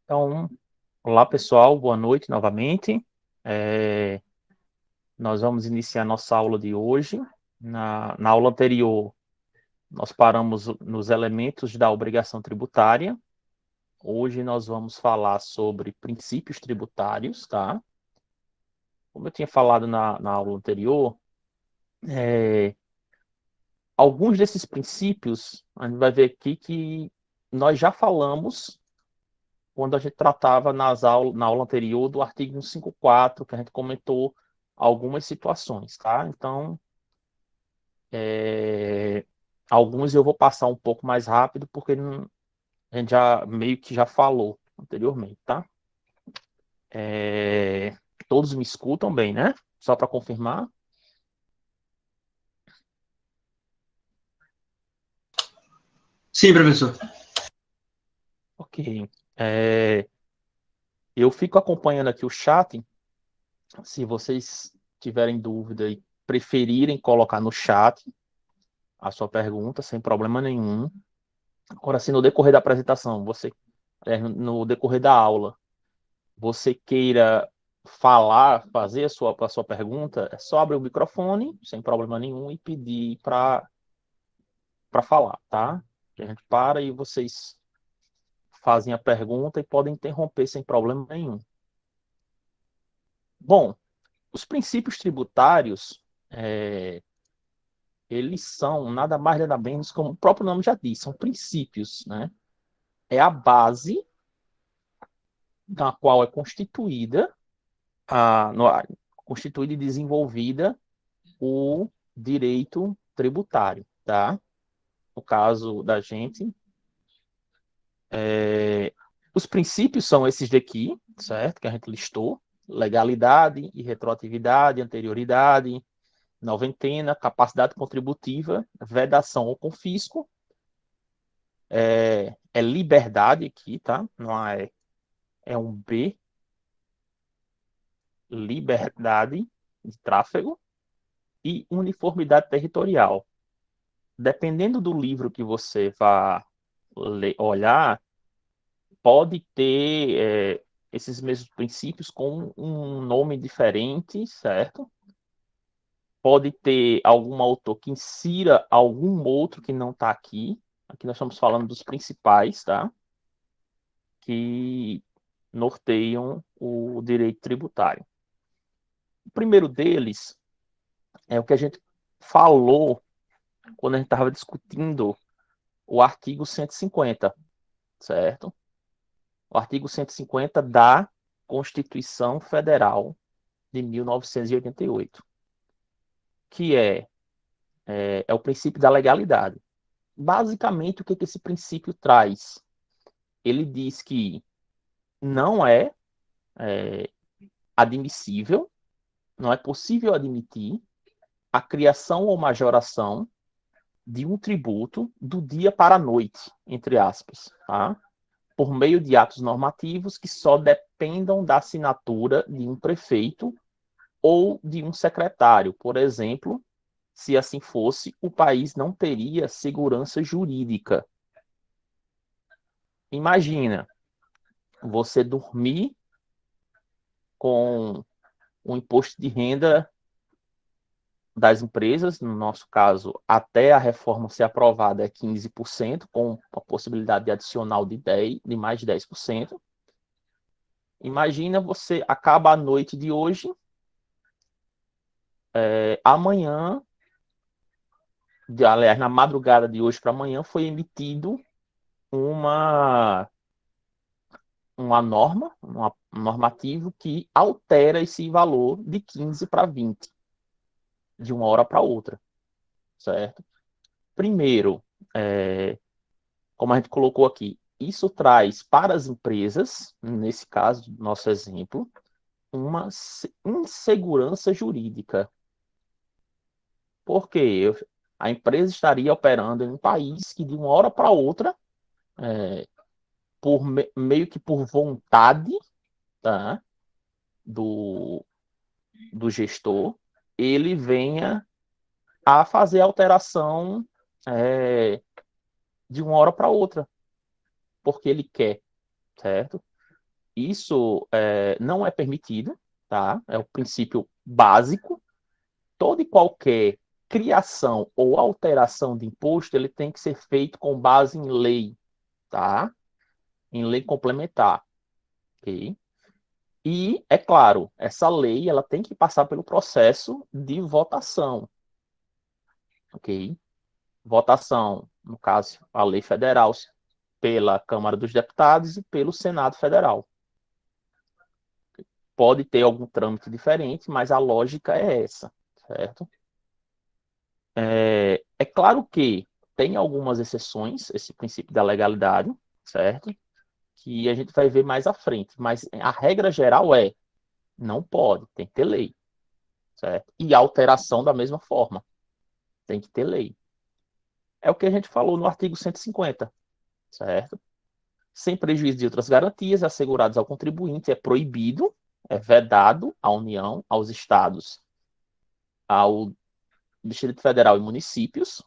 Então, olá pessoal, boa noite novamente. É, Nós vamos iniciar nossa aula de hoje. Na aula anterior, nós paramos nos elementos da obrigação tributária. Hoje nós vamos falar sobre princípios tributários, tá? Como eu tinha falado na aula anterior, é, alguns desses princípios, a gente vai ver aqui que nós já falamos quando a gente tratava na aula anterior do artigo 154, que a gente comentou algumas situações, tá? Então, é, alguns eu vou passar um pouco mais rápido, porque a gente já meio que já falou anteriormente, tá? É, Todos me escutam bem, né? Só para confirmar. Sim, professor. Ok. É, eu fico acompanhando aqui o chat. Se vocês tiverem dúvida e preferirem colocar no chat a sua pergunta, sem problema nenhum. Agora, se no decorrer da apresentação, no decorrer da aula, você queira falar, fazer a sua pergunta, é só abrir o microfone, sem problema nenhum, e pedir para falar, tá? A gente para e vocês fazem a pergunta e podem interromper sem problema nenhum. Bom, os princípios tributários, eles são nada mais nada menos, como o próprio nome já diz, são princípios, né? É a base da qual é constituída a, no, constituída e desenvolvida o direito tributário, tá? No caso da gente, os princípios são esses daqui, certo? Que a gente listou: legalidade e retroatividade, anterioridade, noventena, capacidade contributiva, vedação ou confisco, é liberdade aqui, tá? Não é, é um B, liberdade de tráfego e uniformidade territorial. Dependendo do livro que você vá olhar, pode ter esses mesmos princípios com um nome diferente, certo? Pode ter algum autor que insira algum outro que não está aqui. Aqui nós estamos falando dos principais, tá? Que norteiam o direito tributário. O primeiro deles é o que a gente falou quando a gente estava discutindo o artigo 150, certo? O artigo 150 da Constituição Federal de 1988, que é o princípio da legalidade. Basicamente, o que esse princípio traz? Ele diz que não é admissível, não é possível admitir a criação ou majoração de um tributo do dia para a noite, entre aspas, tá? Por meio de atos normativos que só dependam da assinatura de um prefeito ou de um secretário. Por exemplo, se assim fosse, o país não teria segurança jurídica. Imagina você dormir com o imposto de renda das empresas, no nosso caso, até a reforma ser aprovada é 15%, com a possibilidade de adicional de mais de 10%. Imagina você acaba a noite de hoje, amanhã, aliás, na madrugada de hoje para amanhã, foi emitido uma, uma norma, um normativo que altera esse valor de 15 para 20, de uma hora para outra, certo? Primeiro, como a gente colocou aqui, isso traz para as empresas, nesse caso, nosso exemplo, uma insegurança jurídica. Porque a empresa estaria operando em um país que, de uma hora para outra, é, meio que por vontade, tá, do, do gestor, ele venha a fazer alteração é, de uma hora para outra, porque ele quer, certo? Isso não é permitido, tá? É o princípio básico. Toda e qualquer criação ou alteração de imposto, ele tem que ser feito com base em lei, tá? Em lei complementar, ok? E, é claro, essa lei ela tem que passar pelo processo de votação, ok? Votação, no caso, a lei federal, pela Câmara dos Deputados e pelo Senado Federal. Pode ter algum trâmite diferente, mas a lógica é essa, certo? É claro que tem algumas exceções, esse princípio da legalidade, certo? Que a gente vai ver mais à frente, mas a regra geral não pode, tem que ter lei, certo? E alteração da mesma forma, tem que ter lei. É o que a gente falou no artigo 150, certo? Sem prejuízo de outras garantias asseguradas ao contribuinte, é proibido, é vedado à União, aos estados, ao Distrito Federal e municípios,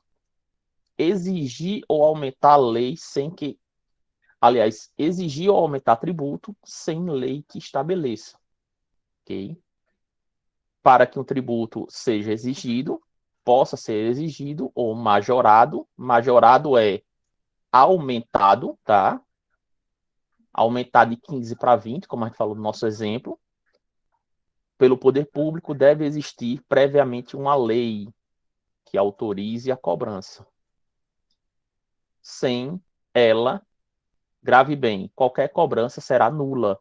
exigir ou aumentar a lei sem que, aliás, exigir ou aumentar tributo sem lei que estabeleça, ok? Para que um tributo seja exigido, possa ser exigido ou majorado. Majorado é aumentado, tá? Aumentar de 15 para 20, como a gente falou no nosso exemplo. Pelo poder público, deve existir previamente uma lei que autorize a cobrança. Sem ela, grave bem, qualquer cobrança será nula,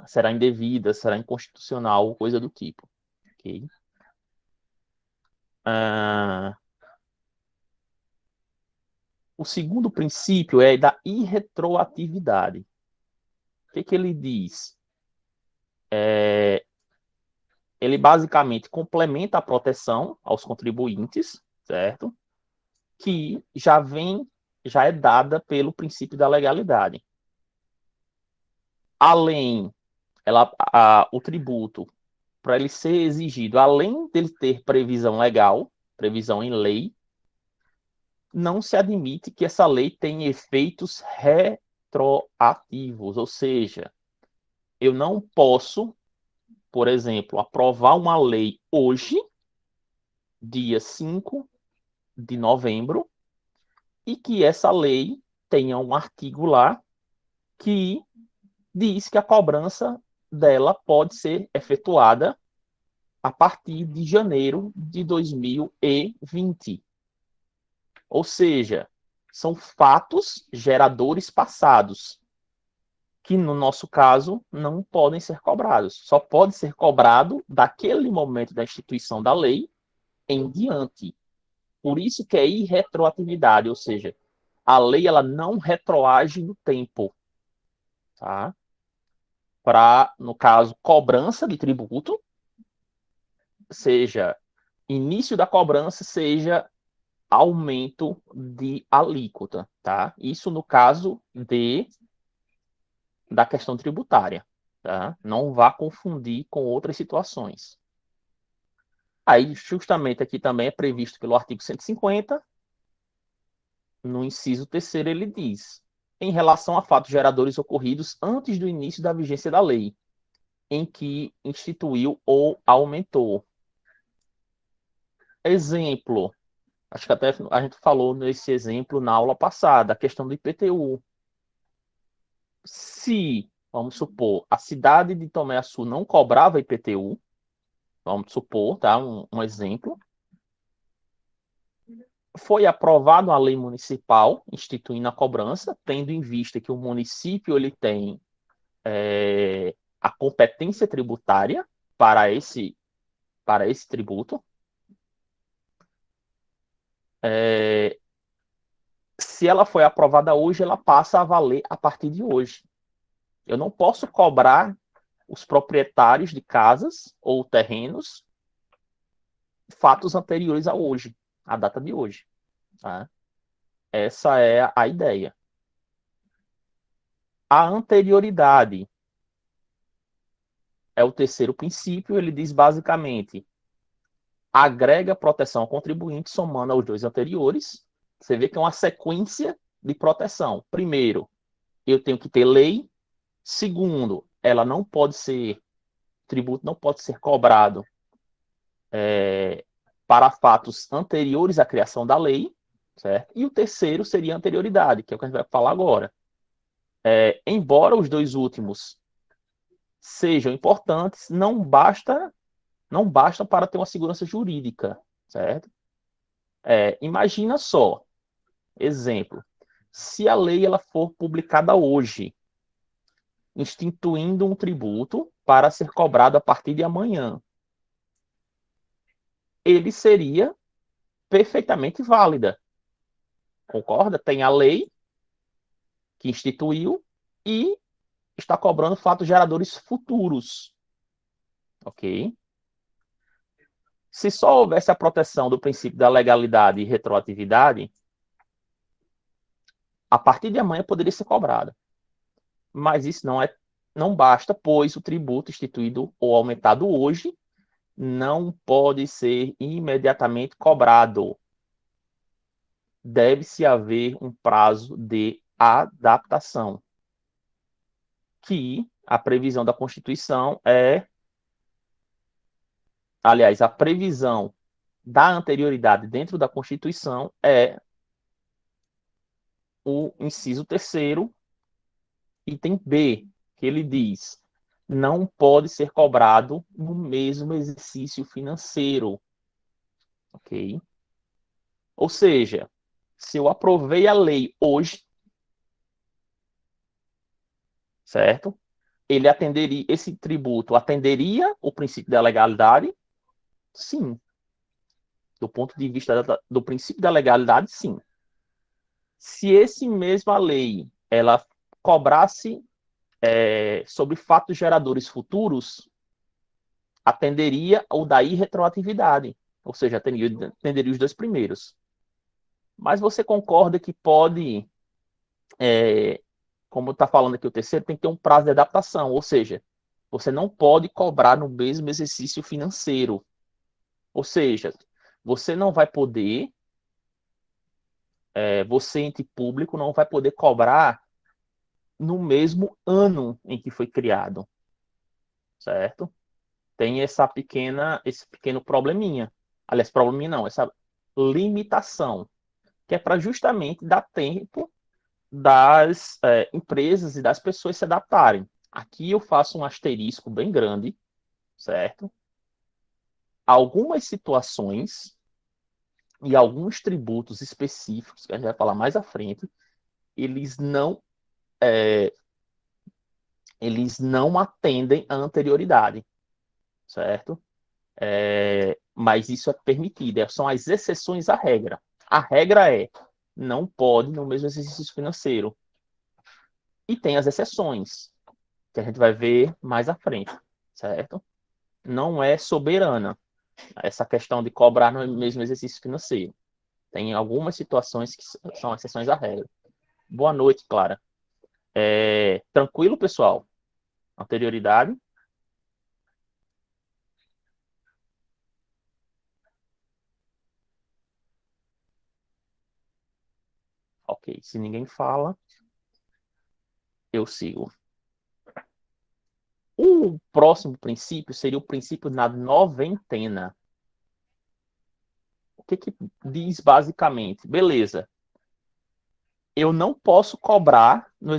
será indevida, será inconstitucional, coisa do tipo. Okay? O segundo princípio é da irretroatividade. O que ele diz? Ele basicamente complementa a proteção aos contribuintes, certo? Que já é dada pelo princípio da legalidade. Além, o tributo, para ele ser exigido, além dele ter previsão legal, previsão em lei, não se admite que essa lei tenha efeitos retroativos, ou seja, eu não posso, por exemplo, aprovar uma lei hoje, dia 5 de novembro, e que essa lei tenha um artigo lá que diz que a cobrança dela pode ser efetuada a partir de janeiro de 2020. Ou seja, são fatos geradores passados que, no nosso caso, não podem ser cobrados. Só pode ser cobrado daquele momento da instituição da lei em diante. Por isso que é irretroatividade, ou seja, a lei ela não retroage no tempo, tá? Para, no caso, cobrança de tributo, seja início da cobrança, seja aumento de alíquota, tá? Isso no caso da questão tributária, tá? Não vá confundir com outras situações. Aí, justamente aqui também é previsto pelo artigo 150, no inciso 3º, ele diz: em relação a fatos geradores ocorridos antes do início da vigência da lei, em que instituiu ou aumentou. Exemplo, acho que até a gente falou nesse exemplo na aula passada, a questão do IPTU. Se, vamos supor, a cidade de Tomé Açu não cobrava IPTU, vamos supor, tá? Um exemplo. Foi aprovada uma lei municipal instituindo a cobrança, tendo em vista que o município ele tem a competência tributária para esse tributo. Se ela foi aprovada hoje, ela passa a valer a partir de hoje. Eu não posso cobrar os proprietários de casas ou terrenos fatos anteriores a hoje, a data de hoje. Tá? Essa é a ideia. A anterioridade é o terceiro princípio. Ele diz basicamente: agrega proteção ao contribuinte somando aos dois anteriores. Você vê que é uma sequência de proteção. Primeiro, eu tenho que ter lei Segundo, tributo não pode ser cobrado para fatos anteriores à criação da lei, certo? E o terceiro seria a anterioridade, que é o que a gente vai falar agora. Embora os dois últimos sejam importantes, não basta para ter uma segurança jurídica, certo? Imagina só, exemplo, se a lei ela for publicada hoje, instituindo um tributo para ser cobrado a partir de amanhã, ele seria perfeitamente válida. Concorda? Tem a lei que instituiu e está cobrando fatos geradores futuros. Ok? Se só houvesse a proteção do princípio da legalidade e retroatividade, a partir de amanhã poderia ser cobrada. Mas isso não basta, pois o tributo instituído ou aumentado hoje não pode ser imediatamente cobrado. Deve-se haver um prazo de adaptação, que a previsão da Constituição aliás, a previsão da anterioridade dentro da Constituição é o inciso 3º, item B, que ele diz: não pode ser cobrado no mesmo exercício financeiro. Ok? Ou seja, se eu aprovei a lei hoje, certo? Esse tributo atenderia o princípio da legalidade? Sim. Do ponto de vista do princípio da legalidade, sim. Se esse mesma lei ela cobrasse sobre fatos geradores futuros, atenderia o da irretroatividade, ou seja, atenderia os dois primeiros. Mas você concorda que pode, como está falando aqui o terceiro, tem que ter um prazo de adaptação, ou seja, você não pode cobrar no mesmo exercício financeiro. Ou seja, você não vai poder, você, ente público, não vai poder cobrar no mesmo ano em que foi criado, certo? Tem esse pequeno probleminha. Aliás, probleminha não, essa limitação, que é para justamente dar tempo das empresas e das pessoas se adaptarem. Aqui eu faço um asterisco bem grande, certo? Algumas situações e alguns tributos específicos, que a gente vai falar mais à frente, eles não, eles não atendem à anterioridade, certo? Mas isso é permitido, são as exceções à regra. A regra não pode no mesmo exercício financeiro. E tem as exceções, que a gente vai ver mais à frente, certo? Não é soberana essa questão de cobrar no mesmo exercício financeiro. Tem algumas situações que são exceções à regra. Boa noite, Clara. Tranquilo, pessoal? Anterioridade? Ok. Se ninguém fala, eu sigo. O próximo princípio seria o princípio da noventena. O que diz basicamente? Beleza. Eu não posso cobrar no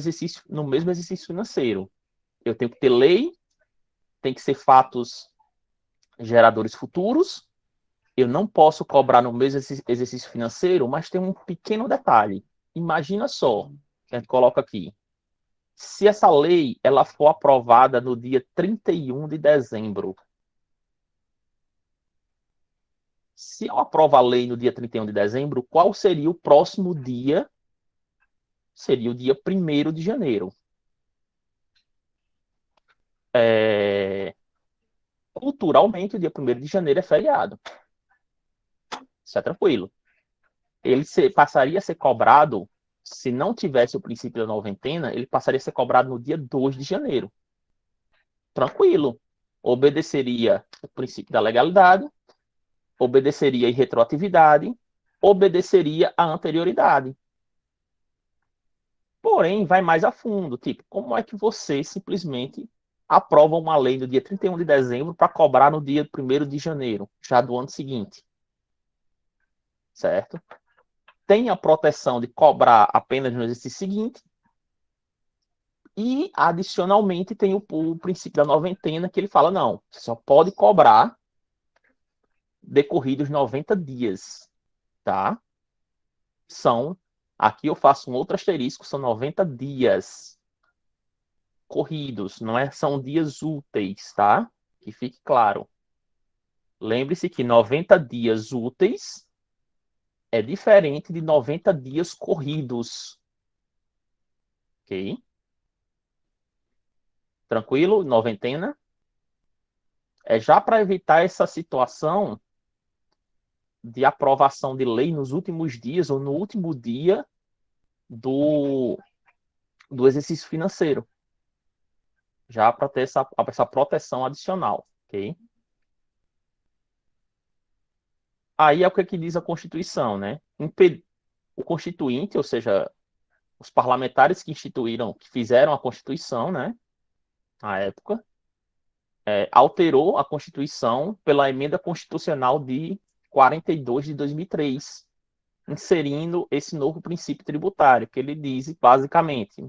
mesmo exercício financeiro. Eu tenho que ter lei, tem que ser fatos geradores futuros. Eu não posso cobrar no mesmo exercício financeiro, mas tem um pequeno detalhe. Imagina só, que a gente coloca aqui. Se essa lei ela for aprovada no dia 31 de dezembro, se eu aprovar a lei no dia 31 de dezembro, qual seria o próximo dia? Seria o dia 1º de janeiro. Culturalmente, o dia 1º de janeiro é feriado. Isso é tranquilo. Ele passaria a ser cobrado, se não tivesse o princípio da noventena, ele passaria a ser cobrado no dia 2 de janeiro. Tranquilo. Obedeceria o princípio da legalidade, obedeceria a irretroatividade, obedeceria a anterioridade. Porém, vai mais a fundo. Tipo, como é que você simplesmente aprova uma lei no dia 31 de dezembro para cobrar no dia 1º de janeiro, já do ano seguinte? Certo? Tem a proteção de cobrar apenas no exercício seguinte. E, adicionalmente, tem o princípio da noventena, que ele fala, não, você só pode cobrar decorridos 90 dias, tá? Aqui eu faço um outro asterisco, são 90 dias corridos, não é? São dias úteis, tá? Que fique claro. Lembre-se que 90 dias úteis é diferente de 90 dias corridos. Ok? Tranquilo? Noventena? É já para evitar essa situação de aprovação de lei nos últimos dias ou no último dia do, do exercício financeiro. Já para ter essa proteção adicional. Ok? Aí é o que diz a Constituição, né? O Constituinte, ou seja, os parlamentares que instituíram, que fizeram a Constituição, né? Na época, alterou a Constituição pela emenda constitucional de 42 de 2003, inserindo esse novo princípio tributário, que ele diz basicamente,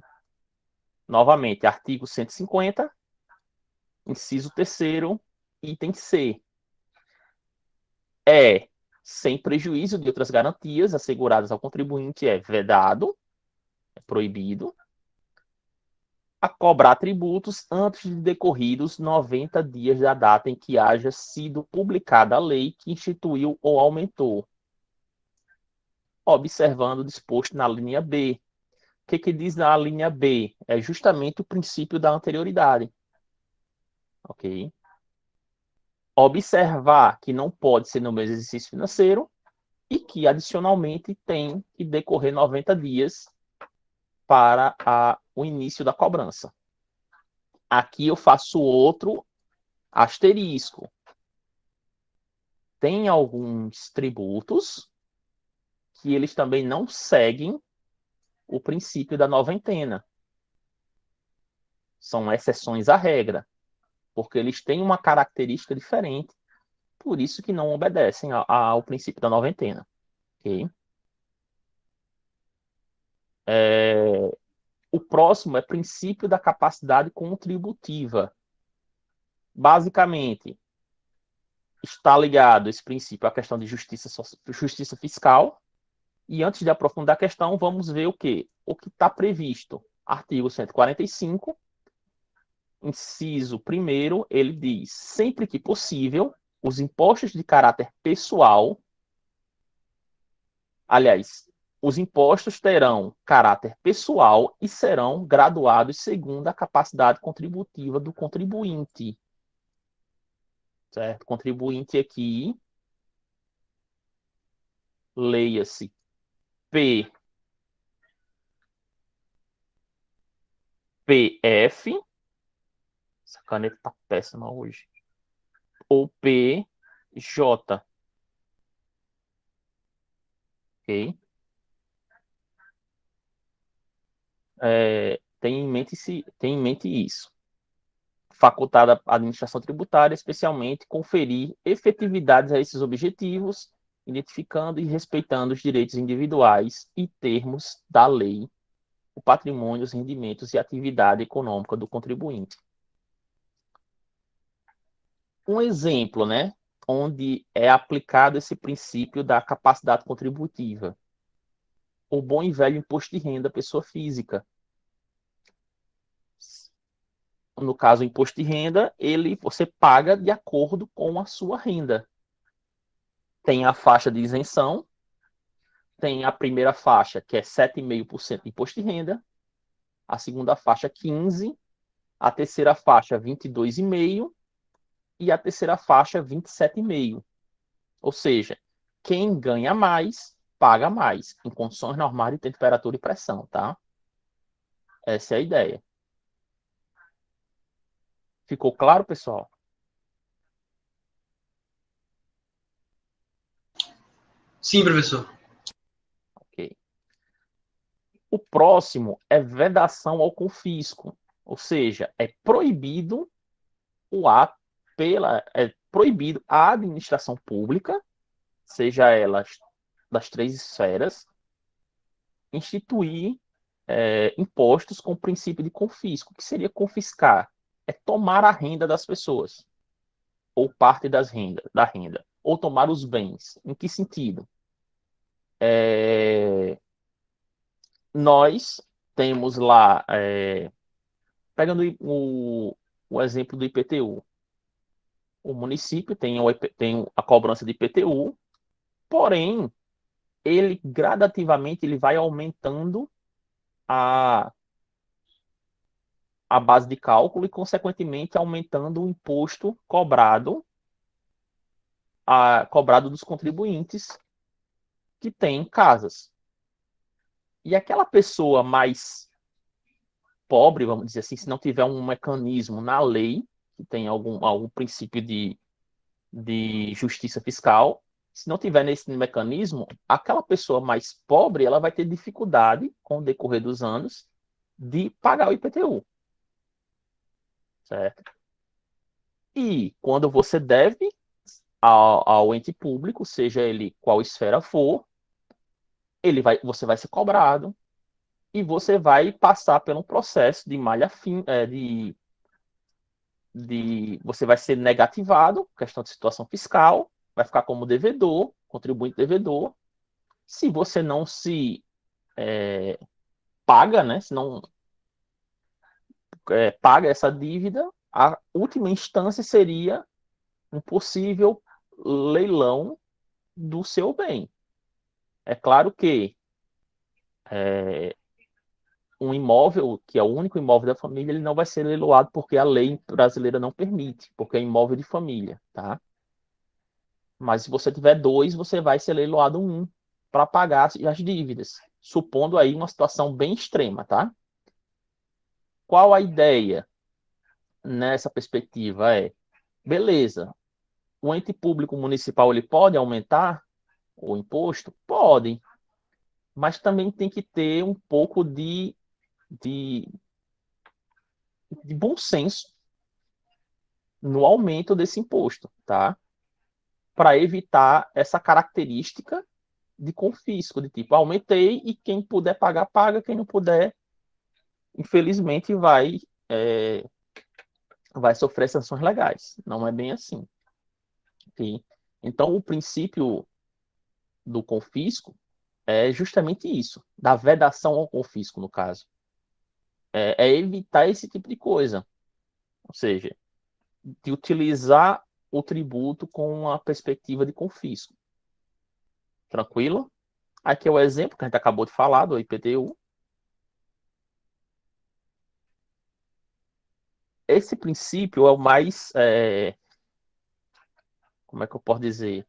novamente, artigo 150, inciso 3º, item C. Sem prejuízo de outras garantias asseguradas ao contribuinte, é vedado, é proibido, a cobrar tributos antes de decorridos 90 dias da data em que haja sido publicada a lei que instituiu ou aumentou, observando o disposto na linha B. O que diz na linha B? É justamente o princípio da anterioridade. Ok? Observar que não pode ser no mesmo exercício financeiro e que, adicionalmente, tem que decorrer 90 dias para o início da cobrança. Aqui eu faço outro asterisco. Tem alguns tributos que eles também não seguem o princípio da noventena. São exceções à regra, porque eles têm uma característica diferente, por isso que não obedecem ao princípio da noventena. Okay? O próximo é princípio da capacidade contributiva. Basicamente, está ligado esse princípio à questão de justiça fiscal. E antes de aprofundar a questão, vamos ver o quê? O que está previsto. Artigo 145, inciso 1º, ele diz, sempre que possível, os impostos de caráter pessoal, aliás, os impostos terão caráter pessoal e serão graduados segundo a capacidade contributiva do contribuinte. Certo? Contribuinte aqui, leia-se PF, essa caneta tá péssima hoje, ou PJ, ok? Tem em mente isso. Facultada à administração tributária, especialmente, conferir efetividades a esses objetivos, identificando e respeitando os direitos individuais e termos da lei, o patrimônio, os rendimentos e a atividade econômica do contribuinte. Um exemplo, né, onde é aplicado esse princípio da capacidade contributiva. O bom e velho imposto de renda pessoa física. No caso, o imposto de renda, você paga de acordo com a sua renda. Tem a faixa de isenção, tem a primeira faixa, que é 7,5% de imposto de renda, a segunda faixa, 15%, a terceira faixa, 22,5%, e a terceira faixa, 27,5%. Ou seja, quem ganha mais, paga mais, em condições normais de temperatura e pressão, tá? Essa é a ideia. Ficou claro, pessoal? Sim, professor. Ok. O O próximo é vedação ao confisco, ou seja, é proibido o ato é proibido a administração pública, seja ela das três esferas, instituir impostos com o princípio de confisco. O que seria confiscar? É tomar a renda das pessoas, ou parte da renda, ou tomar os bens. Em que sentido? Nós temos lá, pegando o exemplo do IPTU, o município tem a cobrança de IPTU, porém, ele gradativamente ele vai aumentando a, a base de cálculo e, consequentemente, aumentando o imposto cobrado dos contribuintes que têm casas. E aquela pessoa mais pobre, vamos dizer assim, se não tiver um mecanismo na lei, que tem algum princípio de justiça fiscal, se não tiver nesse mecanismo, aquela pessoa mais pobre ela vai ter dificuldade, com o decorrer dos anos, de pagar o IPTU. Certo? E quando você deve ao ente público, seja ele qual esfera for, você vai ser cobrado e você vai passar por um processo de malha fina, você vai ser negativado, questão de situação fiscal, vai ficar como devedor, contribuinte devedor. Se você não se paga, né, se não paga essa dívida, a última instância seria um possível leilão do seu bem. É claro que um imóvel, que é o único imóvel da família, ele não vai ser leiloado porque a lei brasileira não permite, porque é imóvel de família, tá? Mas se você tiver dois, você vai ser leiloado um para pagar as dívidas, supondo aí uma situação bem extrema, tá? Qual a ideia nessa perspectiva? Beleza, o ente público municipal ele pode aumentar o imposto? Pode, mas também tem que ter um pouco de, de bom senso no aumento desse imposto, tá? Para evitar essa característica de confisco, de tipo, aumentei e quem puder pagar, paga, quem não puder, infelizmente, vai sofrer sanções legais. Não é bem assim. Okay? Então, o princípio do confisco é justamente isso, da vedação ao confisco, no caso. É evitar esse tipo de coisa. Ou seja, de utilizar o tributo com uma perspectiva de confisco. Tranquilo? Aqui é o exemplo que a gente acabou de falar do IPTU. Esse princípio é o mais, como é que eu posso dizer?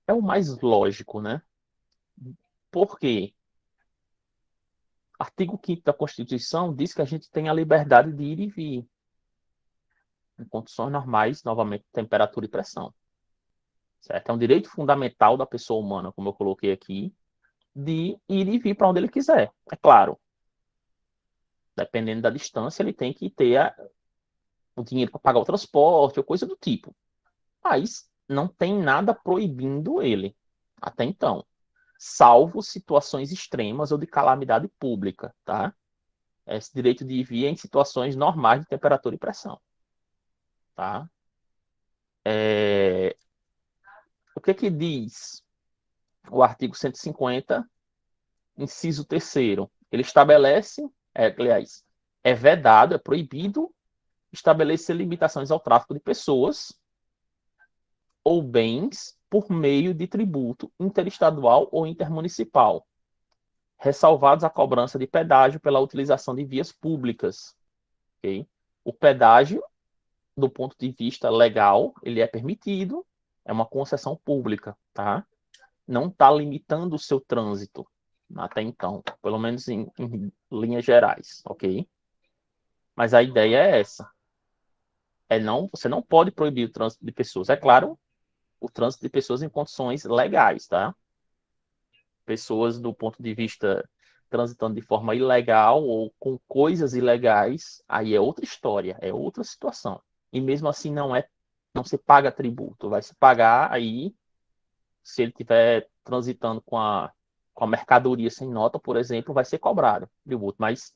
É o mais lógico, né? Por quê? Artigo 5º da Constituição diz que a gente tem a liberdade de ir e vir, em condições normais, novamente, temperatura e pressão. Certo? É um direito fundamental da pessoa humana, como eu coloquei aqui, de ir e vir para onde ele quiser. É claro, dependendo da distância, ele tem que ter o dinheiro para pagar o transporte ou coisa do tipo. Mas não tem nada proibindo ele, até então. Salvo situações extremas ou de calamidade pública, tá? Esse direito de ir e vir é em situações normais de temperatura e pressão, tá? O que diz o artigo 150, inciso 3º? Ele estabelece, aliás, é vedado, é proibido estabelecer limitações ao tráfico de pessoas ou bens por meio de tributo interestadual ou intermunicipal, ressalvados a cobrança de pedágio pela utilização de vias públicas. Okay? O pedágio, do ponto de vista legal, ele é permitido, é uma concessão pública, tá? Não está limitando o seu trânsito até então, pelo menos em linhas gerais, ok? Mas a ideia é essa. Você não pode proibir o trânsito de pessoas. É claro, o trânsito de pessoas em condições legais, tá? Pessoas do ponto de vista transitando de forma ilegal ou com coisas ilegais, aí é outra história, é outra situação. E mesmo assim não se paga tributo, vai se pagar aí se ele estiver transitando com a mercadoria sem nota, por exemplo, vai ser cobrado tributo, mas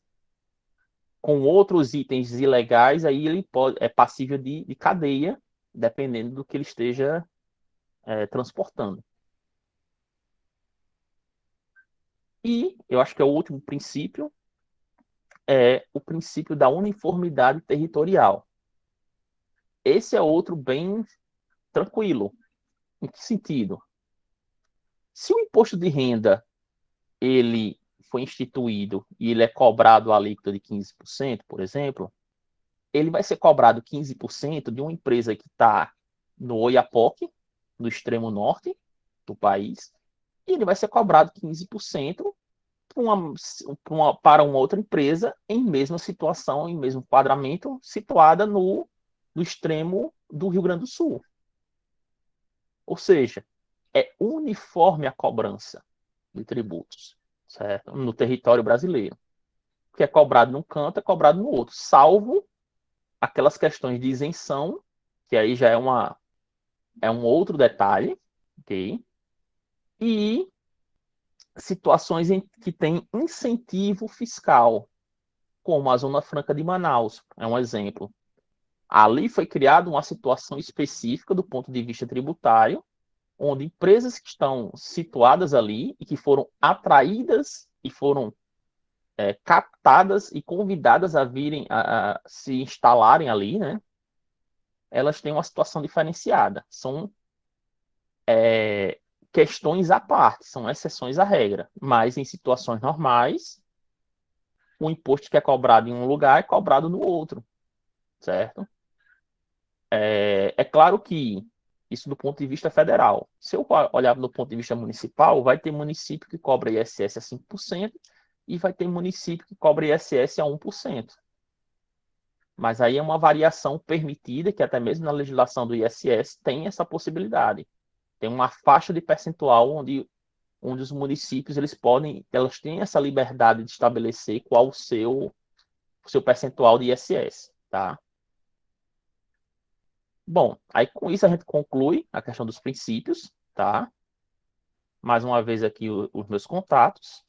com outros itens ilegais, aí ele é passível de cadeia, dependendo do que ele esteja transportando. E eu acho que é o último princípio, é o princípio da uniformidade territorial. Esse é outro bem tranquilo. Em que sentido? Se o imposto de renda ele foi instituído e ele é cobrado a alíquota de 15%, por exemplo, ele vai ser cobrado 15% de uma empresa que está no Oiapoque, no extremo norte do país, e ele vai ser cobrado 15% para uma outra empresa em mesma situação, em mesmo quadramento, situada no extremo do Rio Grande do Sul. Ou seja, é uniforme a cobrança de tributos, certo? No território brasileiro. O que é cobrado num canto é cobrado no outro, salvo aquelas questões de isenção, que aí já é um outro detalhe, ok? E situações em que tem incentivo fiscal, como a Zona Franca de Manaus, é um exemplo. Ali foi criada uma situação específica do ponto de vista tributário, onde empresas que estão situadas ali e que foram atraídas e foram captadas e convidadas a virem a se instalarem ali, né? Elas têm uma situação diferenciada. São questões à parte, são exceções à regra. Mas em situações normais, o imposto que é cobrado em um lugar é cobrado no outro, certo? É claro que isso do ponto de vista federal. Se eu olhar do ponto de vista municipal, vai ter município que cobra ISS a 5% e vai ter município que cobra ISS a 1%. Mas aí é uma variação permitida, que até mesmo na legislação do ISS tem essa possibilidade. Tem uma faixa de percentual onde os municípios elas têm essa liberdade de estabelecer qual o seu percentual de ISS, tá? Bom, aí com isso a gente conclui a questão dos princípios, tá? Mais uma vez aqui os meus contatos.